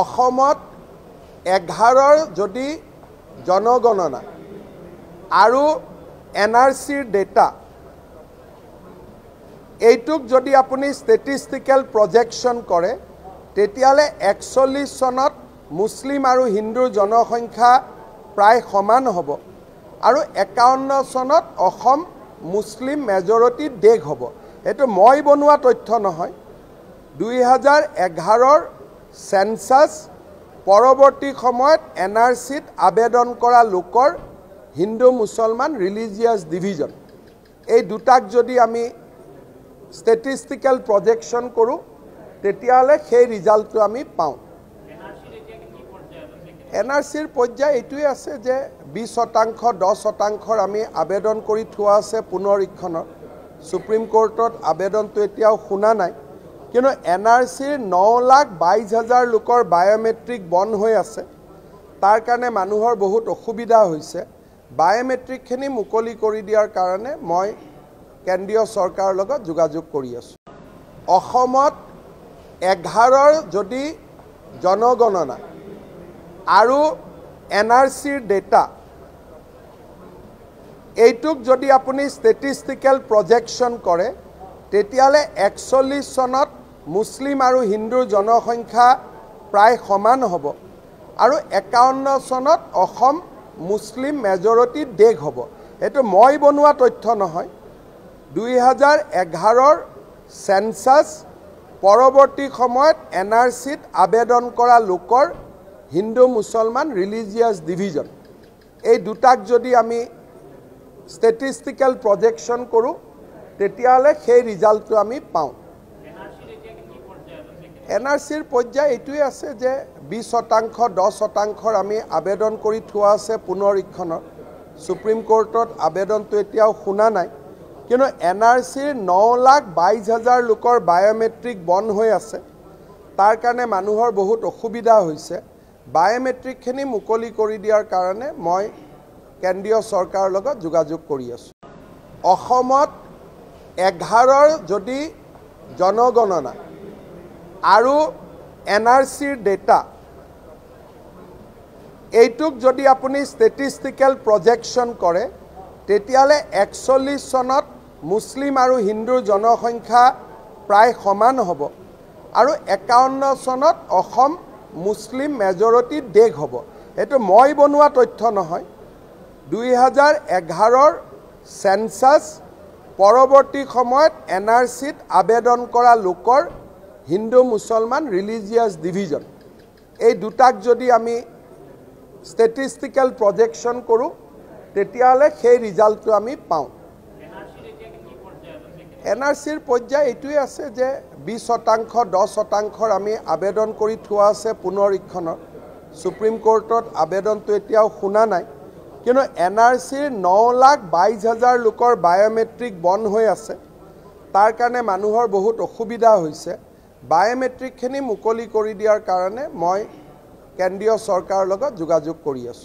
অসমত 11ৰ যদি জনগণনা আৰু NRCৰ ডেটা এইটোক যদি আপুনি ষ্টেটিষ্টিকেল প্ৰজেকশ্যন কৰে তেতিয়ালে 41 চনত মুছলিম আৰু হিন্দুৰ জনসংখ্যা প্ৰায় সমান হ'ব আৰু 51 চনত অসম মুছলিম মেজৰিটি দেশ হ'ব। এটো মই বনোৱা তথ্য নহয়। 2011ৰ সেন্সাস পৰৱৰ্তী সময়ত NRCত আবেদন কৰা লোকৰ হিন্দু মুছলমান ৰিলিজিয়াছ ডিভিজন এই দুটাক যদি আমি ষ্টেটিষ্টিকেল প্ৰজেকশ্যন কৰোঁ তেতিয়ালে সেই ৰিজাল্টটো আমি পাওঁ। NRCৰ পৰ্যায় এইটোৱে আছে যে 20% 10% আমি আবেদন কৰি থোৱা আছে পুনৰীক্ষণৰ। সুপ্ৰিম কোৰ্টত আবেদনটো এতিয়াও শুনা নাই, কিন্তু NRCৰ 9,22,000 লোকৰ বায়োমেট্ৰিক বন্ধ হৈ আছে। তাৰ কাৰণে মানুহৰ বহুত অসুবিধা হৈছে। বায়োমেট্ৰিকখিনি মুকলি কৰি দিয়াৰ কাৰণে মই কেন্দ্ৰীয় চৰকাৰৰ লগত যোগাযোগ কৰি আছোঁ। অসমত 11ৰ যদি জনগণনা আৰু NRCৰ ডেটা এইটোক যদি আপুনি ষ্টেটিষ্টিকেল প্ৰজেকশ্যন কৰে তেতিয়ালে 41 চনত মুছলিম আৰু হিন্দুৰ জনসংখ্যা প্ৰায় সমান হ'ব আৰু 51 চনত অসম মুছলিম মেজৰিটি দেশ হ'ব। এটো মই বনোৱা তথ্য নহয়। 2011ৰ সেন্সাস পৰৱৰ্তী সময়ত NRCত আবেদন কৰা লোকৰ হিন্দু মুছলমান ৰিলিজিয়াছ ডিভিজন এই দুটাক যদি আমি ষ্টেটিষ্টিকেল প্ৰজেকশ্যন কৰোঁ তেতিয়ালে সেই ৰিজাল্টটো আমি পাওঁ। NRCৰ পৰ্যায় এইটোৱে আছে যে 20% 10% আমি আবেদন কৰি থোৱা আছে পুনৰীক্ষণৰ। সুপ্ৰিম কোৰ্টত আবেদনটো এতিয়াও শুনা নাই, কিন্তু NRCৰ 9,22,000 লোকৰ বায়োমেট্ৰিক বন্ধ হৈ আছে। তাৰ কাৰণে মানুহৰ বহুত অসুবিধা হৈছে। বায়োমেট্ৰিকখিনি মুকলি কৰি দিয়াৰ কাৰণে মই কেন্দ্ৰীয় চৰকাৰৰ লগত যোগাযোগ কৰি আছোঁ। অসমত 11ৰ যদি জনগণনা আৰু NRCৰ ডেটা এইটোক যদি আপুনি ষ্টেটিষ্টিকেল প্ৰজেকশ্যন কৰে তেতিয়ালে 41 চনত মুছলিম আৰু হিন্দুৰ জনসংখ্যা প্ৰায় সমান হ'ব আৰু 51 চনত অসম মুছলিম মেজৰিটি দেশ হ'ব। এটো মই বনোৱা তথ্য নহয়। 2011ৰ সেন্সাস পৰৱৰ্তী সময়ত NRCত আবেদন কৰা লোকৰ হিন্দু মুছলমান ৰিলিজিয়াছ ডিভিজন এই দুটাক যদি আমি ষ্টেটিষ্টিকেল প্ৰজেকশ্যন কৰোঁ তেতিয়ালে সেই ৰিজাল্টটো আমি পাওঁ। NRCৰ পৰ্যায় এইটোৱে আছে যে 20% 10% আমি আবেদন কৰি থোৱা আছে পুনৰীক্ষণৰ। সুপ্ৰিম কোৰ্টত আবেদনটো এতিয়াও শুনা নাই, কিন্তু NRCৰ 9,22,000 লোকৰ বায়োমেট্ৰিক বন্ধ হৈ আছে। তাৰ কাৰণে মানুহৰ বহুত অসুবিধা হৈছে। বায়োমেট্ৰিকখিনি মুকলি কৰি দিয়াৰ কাৰণে মই কেন্দ্ৰীয় চৰকাৰৰ লগত যোগাযোগ কৰি আছোঁ।